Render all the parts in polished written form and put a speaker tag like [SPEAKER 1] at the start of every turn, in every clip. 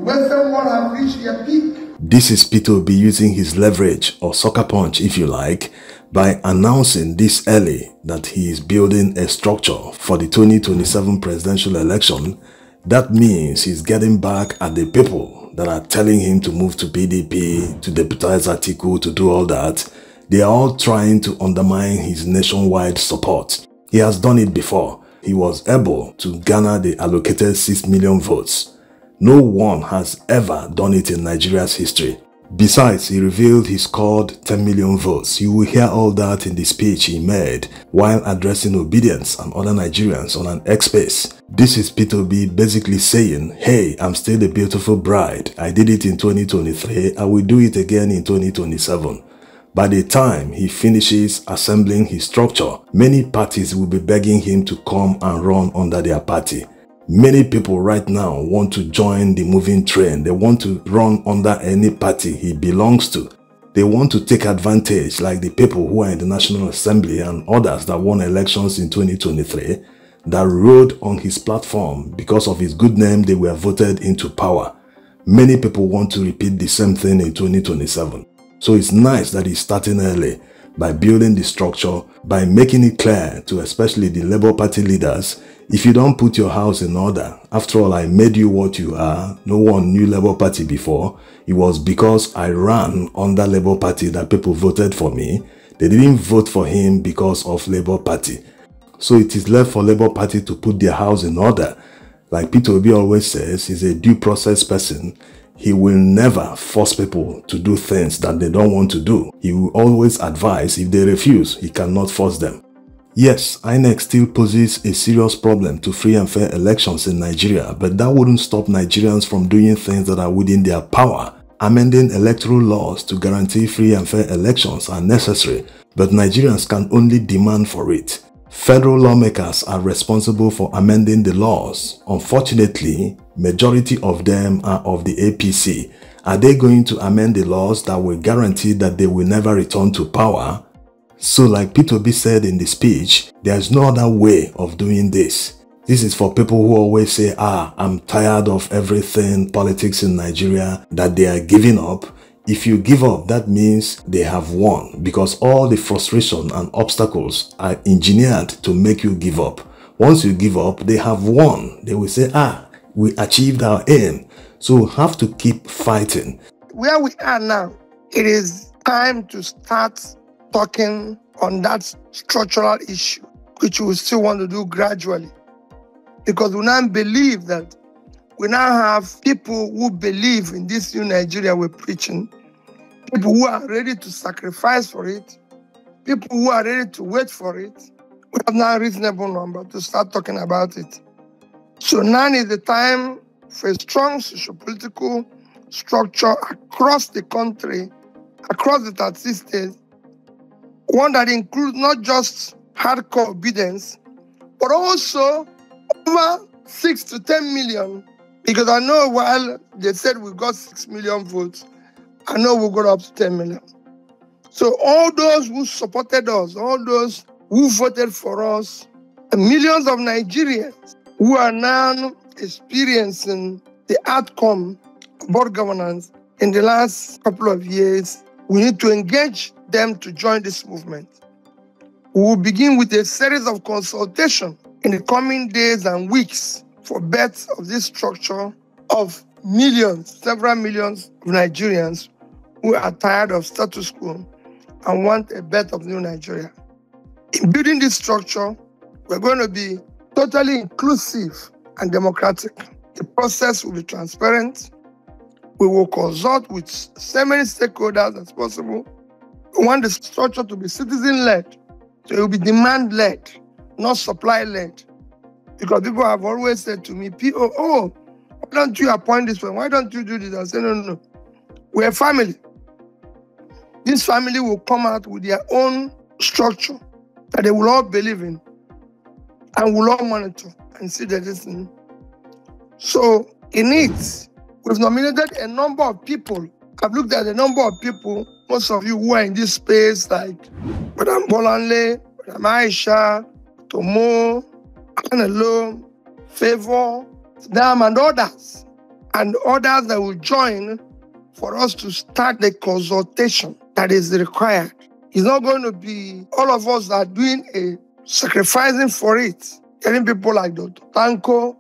[SPEAKER 1] Western world have reached their peak.
[SPEAKER 2] This is Peter Obi using his leverage, or sucker punch if you like, by announcing this early that he is building a structure for the 2027 presidential election. That means he's getting back at the people that are telling him to move to PDP, to deputize Atiku, to do all that. They are all trying to undermine his nationwide support. He has done it before. He was able to garner the allocated 6 million votes. No one has ever done it in Nigeria's history. Besides, he revealed he scored 10 million votes. You will hear all that in the speech he made while addressing Obedience and other Nigerians on an X Space. This is Peter Obi basically saying, hey, I'm still a beautiful bride. I did it in 2023. I will do it again in 2027. By the time he finishes assembling his structure, many parties will be begging him to come and run under their party. Many people right now want to join the moving train. They want to run under any party he belongs to. They want to take advantage, like the people who are in the National Assembly and others that won elections in 2023, that rode on his platform. Because of his good name, they were voted into power. Many people want to repeat the same thing in 2027. So it's nice that he's starting early by building the structure, by making it clear to especially the Labour Party leaders, if you don't put your house in order, after all, I made you what you are. No one knew Labour Party before. It was because I ran under Labour Party that people voted for me. They didn't vote for him because of Labour Party. So it is left for Labour Party to put their house in order. Like Peter Obi always says, he's a due process person. He will never force people to do things that they don't want to do. He will always advise. If they refuse, he cannot force them. Yes, INEC still poses a serious problem to free and fair elections in Nigeria, but that wouldn't stop Nigerians from doing things that are within their power. Amending electoral laws to guarantee free and fair elections are necessary, but Nigerians can only demand for it. Federal lawmakers are responsible for amending the laws. Unfortunately, majority of them are of the APC. Are they going to amend the laws that will guarantee that they will never return to power? So like Peter Obi said in the speech, there's no other way of doing this. This is for people who always say, I'm tired of everything, politics in Nigeria, that they are giving up. If you give up, that means they have won, because all the frustration and obstacles are engineered to make you give up. Once you give up, they have won. They will say, we achieved our aim. So we have to keep fighting.
[SPEAKER 1] Where we are now, it is time to start talking on that structural issue, which we still want to do gradually. Because we now believe that we now have people who believe in this new Nigeria we're preaching, people who are ready to sacrifice for it, people who are ready to wait for it. We have now a reasonable number to start talking about it. So now is the time for a strong socio-political structure across the country, across the 30 states, one that includes not just hardcore obedience, but also over 6 to 10 million. Because I know while they said we got 6 million votes, I know we got up to 10 million. So all those who supported us, all those who voted for us, and millions of Nigerians who are now experiencing the outcome of board governance in the last couple of years, we need to engage them to join this movement. We will begin with a series of consultation in the coming days and weeks for birth of this structure of millions, several millions of Nigerians who are tired of status quo and want a birth of new Nigeria. In building this structure, we're going to be totally inclusive and democratic. The process will be transparent. We will consult with so many stakeholders as possible. We want the structure to be citizen-led. So it will be demand-led, not supply-led. Because people have always said to me, why don't you appoint this one? Why don't you do this? I say, no. We're a family. This family will come out with their own structure that they will all believe in and will all monitor and see the listening. So in it, we've nominated a number of people. I've looked at a number of people, most of you who are in this space, like Madam Bolanle, Madam Aisha, Tomo, Anelo, Favor, Dam, and others. and others that will join for us to start the consultation that is required. It's not going to be all of us that are doing a sacrificing for it. Getting people like Dr. Tanko,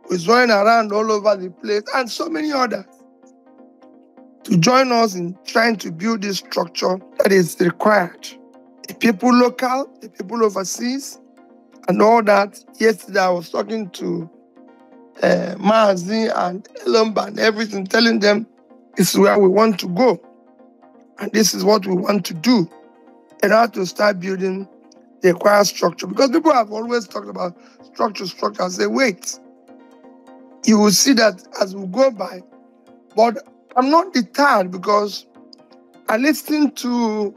[SPEAKER 1] who is running around all over the place, and so many others, to join us in trying to build this structure that is required. The people local, the people overseas, and all that. Yesterday I was talking to Maazi and Elomba and everything, telling them this is where we want to go. And this is what we want to do in order to start building the required structure. Because people have always talked about structure. I say, wait. You will see that as we go by. But I'm not deterred because I listened to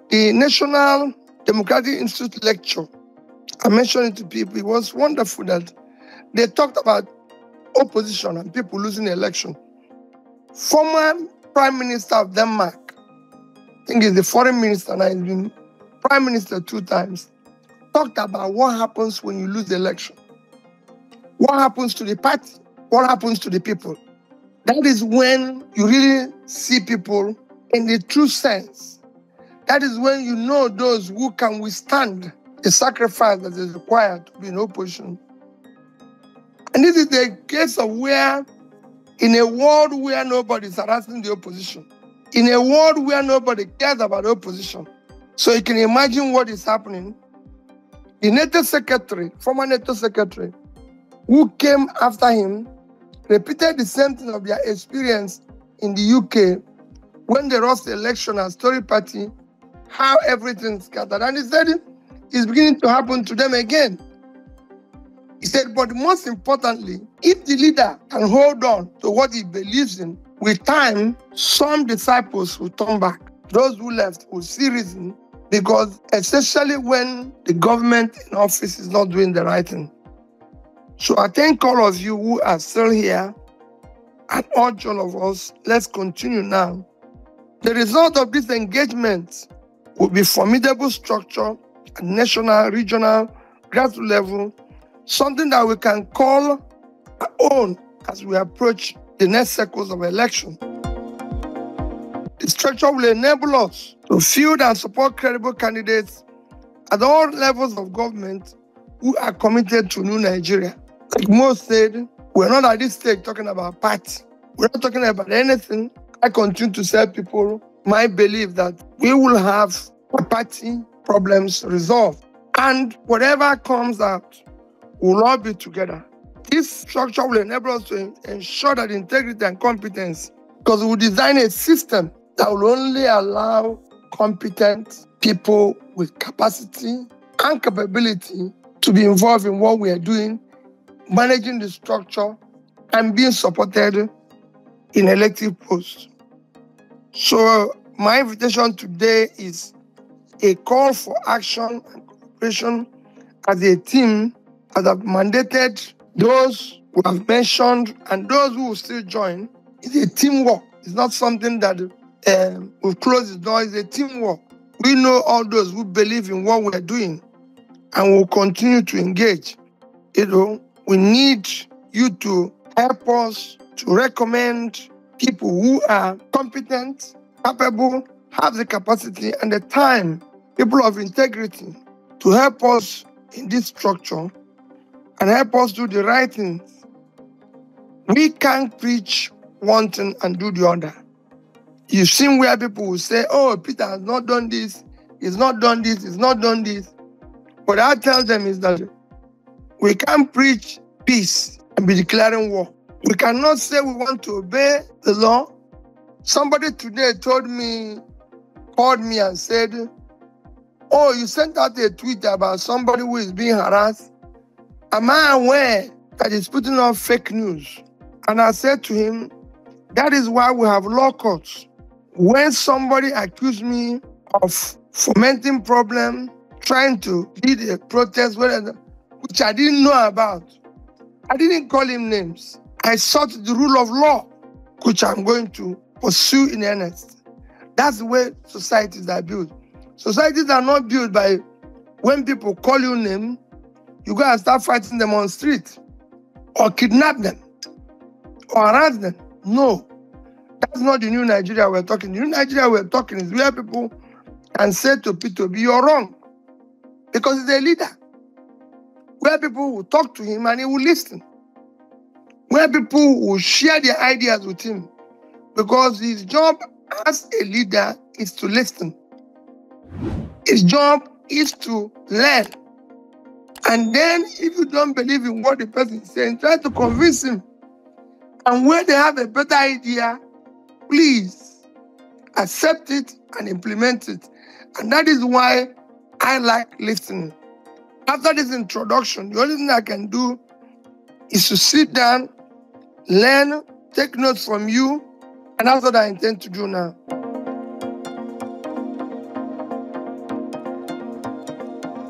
[SPEAKER 1] the National Democratic Institute lecture. I mentioned it to people. It was wonderful that they talked about opposition and people losing the election. Former Prime Minister of Denmark, I think he's the foreign minister now, he's been Prime Minister 2 times, talked about what happens when you lose the election. What happens to the party? What happens to the people? That is when you really see people in the true sense. That is when you know those who can withstand the sacrifice that is required to be in opposition. And this is the case of where, in a world where nobody is harassing the opposition, in a world where nobody cares about the opposition, so you can imagine what is happening. The NATO secretary, former NATO secretary, who came after him, repeated the same thing of their experience in the UK when they lost the election as Tory party, how everything scattered. And he said it's beginning to happen to them again. He said, but most importantly, if the leader can hold on to what he believes in, with time, some disciples will turn back. Those who left will see reason, because especially when the government in office is not doing the right thing. So I thank all of you who are still here and urge all of us, let's continue now. The result of this engagement will be formidable structure at national, regional, grassroots level, something that we can call our own as we approach the next cycles of election. The structure will enable us to field and support credible candidates at all levels of government who are committed to new Nigeria. Like most said, we're not at this stage talking about party. We're not talking about anything. I continue to tell people my belief that we will have party problems resolved. And whatever comes out, we'll all be together. This structure will enable us to ensure that integrity and competence, because we will design a system that will only allow competent people with capacity and capability to be involved in what we are doing, managing the structure, and being supported in elective posts. So my invitation today is a call for action and cooperation as a team, as I've mandated those who have mentioned and those who will still join. It's a teamwork. It's not something that will close the door. It's a teamwork. We know all those who believe in what we're doing and will continue to engage. We need you to help us to recommend people who are competent, capable, have the capacity and the time, people of integrity, to help us in this structure and help us do the right things. We can't preach one thing and do the other. You've seen where people will say, oh, Peter has not done this, he's not done this, he's not done this. What I tell them is that we can't preach peace and be declaring war. We cannot say we want to obey the law. Somebody today called me and said, oh, you sent out a tweet about somebody who is being harassed. Am I aware that he's putting out fake news? And I said to him, that is why we have law courts. When somebody accused me of fomenting problem, trying to lead a protest, which I didn't know about, I didn't call him names. I sought the rule of law, which I'm going to pursue in earnest. That's the way societies are built. Societies are not built by when people call you name, you go and start fighting them on the street or kidnap them or harass them. No. That's not the new Nigeria we're talking. The new Nigeria we're talking is where people can say to P2B, you're wrong. Because he's a leader. Where people will talk to him and he will listen. Where people will share their ideas with him. Because his job as a leader is to listen. His job is to learn. And then if you don't believe in what the person is saying, try to convince him. And when they have a better idea, please accept it and implement it. And that is why I like listening. After this introduction, the only thing I can do is to sit down, learn, take notes from you, and that's what I intend to do now.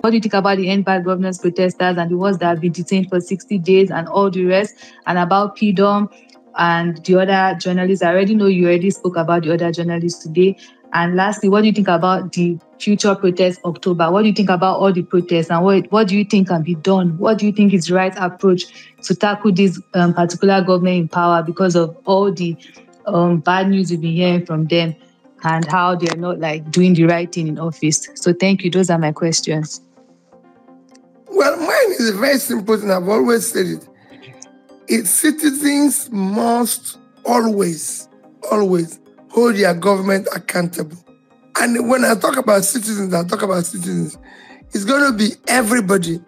[SPEAKER 3] What do you think about the End Bad Governance protesters and the ones that have been detained for 60 days and all the rest, and about PDOM and the other journalists? I already know you already spoke about the other journalists today. And lastly, what do you think about the future protest October? What do you think about all the protests, and what do you think can be done? What do you think is the right approach to tackle this particular government in power because of all the bad news we've been hearing from them and how they're not doing the right thing in office? So thank you. Those are my questions.
[SPEAKER 1] Well, mine is a very simple thing. I've always said it. It's citizens must always hold their government accountable. And when I talk about citizens, It's going to be everybody.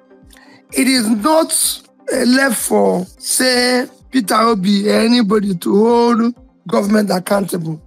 [SPEAKER 1] It is not left for, say, Peter Obi or anybody to hold government accountable.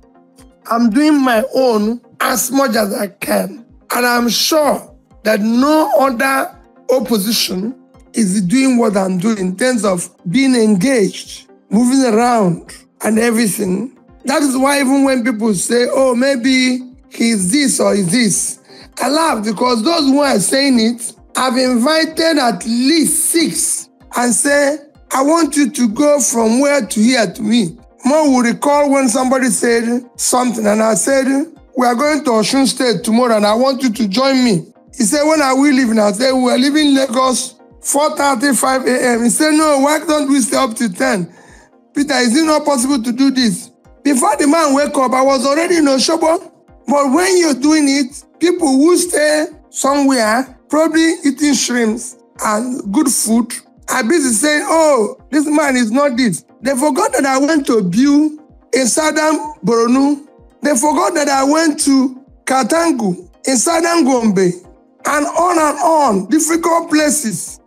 [SPEAKER 1] I'm doing my own as much as I can. And I'm sure that no other opposition is doing what I'm doing in terms of being engaged, moving around and everything. That is why even when people say, oh, maybe he's this or he's this, I laugh because those who are saying it have invited at least 6 and say, I want you to go from where to here to me. More will recall when somebody said something and I said, we are going to Osun State tomorrow and I want you to join me. He said, when are we leaving? I said, we are leaving Lagos 4:35 a.m. He said, no, why don't we stay up to 10? Peter, is it not possible to do this? Before the man wake up, I was already in Oshobo. But when you're doing it, people who stay somewhere, probably eating shrimps and good food, are busy saying, oh, this man is not this. They forgot that I went to Biu in southern Borno. They forgot that I went to Katangu in southern Gombe and on, difficult places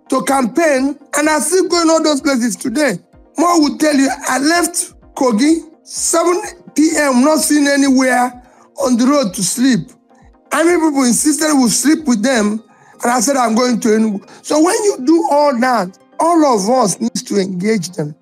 [SPEAKER 1] to campaign, and I still going all those places today. More will tell you, I left Kogi, 7 p.m., not seen anywhere on the road to sleep. How many people insisted we sleep with them, and I said, I'm going to Enugu. So when you do all that, all of us need to engage them.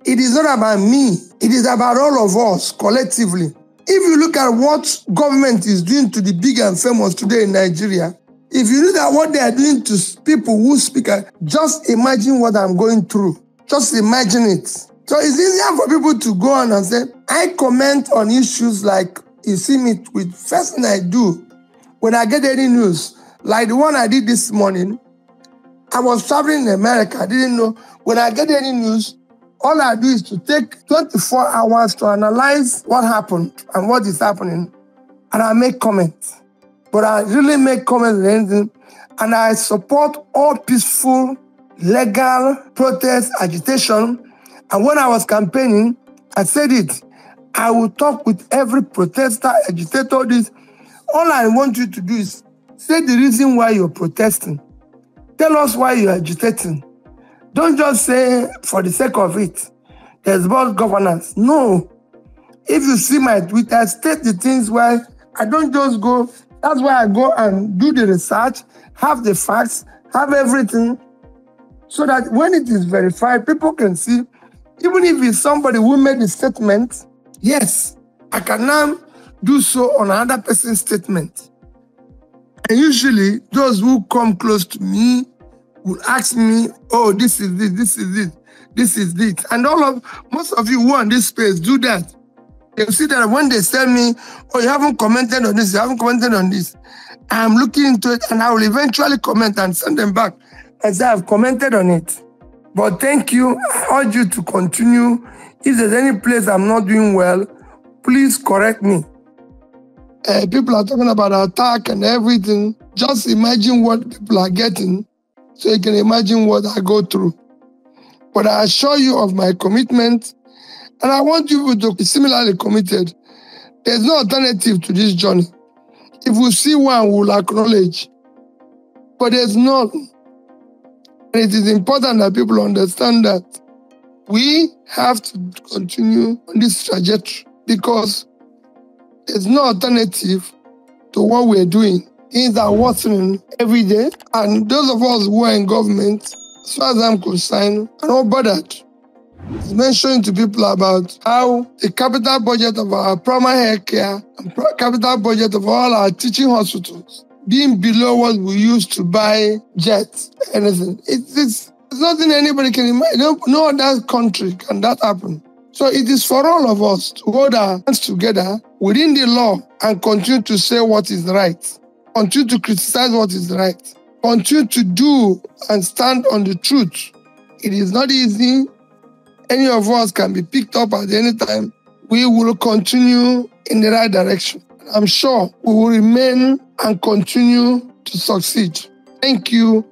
[SPEAKER 1] It is not about me. It is about all of us collectively. If you look at what government is doing to the big and famous today in Nigeria, if you look at what they are doing to people who speak, just imagine what I'm going through. Just imagine it. So it's easier for people to go on and say, I comment on issues like you see me with. First thing I do, when I get any news, like the one I did this morning, I was traveling in America. I didn't know. When I get any news, all I do is to take 24 hours to analyze what happened and what is happening. And I make comments. But I really make comments on anything. And I support all peaceful, legal protest, agitation. And when I was campaigning, I said it. I will talk with every protester, agitator, this. All I want you to do is say the reason why you're protesting. Tell us why you're agitating. Don't just say for the sake of it, there's bad governance. No. If you see my tweet, I state the things where I don't just go. That's why I go and do the research, have the facts, have everything, so that when it is verified, people can see, even if it's somebody who made the statement, yes, I can now do so on another person's statement. And usually, those who come close to me will ask me, oh, this is this, this is this, this is this. And most of you who are in this space do that. You'll see that when they tell me, oh, you haven't commented on this, you haven't commented on this, I'm looking into it and I will eventually comment and send them back and say, I've commented on it. But thank you. I urge you to continue. If there's any place I'm not doing well, please correct me. People are talking about attack and everything. Just imagine what people are getting so you can imagine what I go through. But I assure you of my commitment, and I want you to be similarly committed. There's no alternative to this journey. If we see one, we'll acknowledge. But there's none. And it is important that people understand that we have to continue on this trajectory because there's no alternative to what we're doing. Things are worsening every day. And those of us who are in government, as far as I'm concerned, are not bothered. It's mentioning to people about how the capital budget of our primary health care and capital budget of all our teaching hospitals being below what we used to buy jets, anything. It's nothing anybody can imagine. No other country can that happen. So it is for all of us to hold our hands together within the law and continue to say what is right. Continue to criticize what is right. Continue to do and stand on the truth. It is not easy. Any of us can be picked up at any time. We will continue in the right direction. I'm sure we will remain and continue to succeed. Thank you.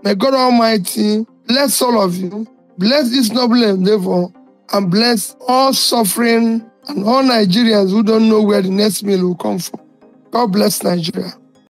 [SPEAKER 1] May God Almighty bless all of you, bless this noble endeavor, and bless all suffering and all Nigerians who don't know where the next meal will come from. God bless Nigeria.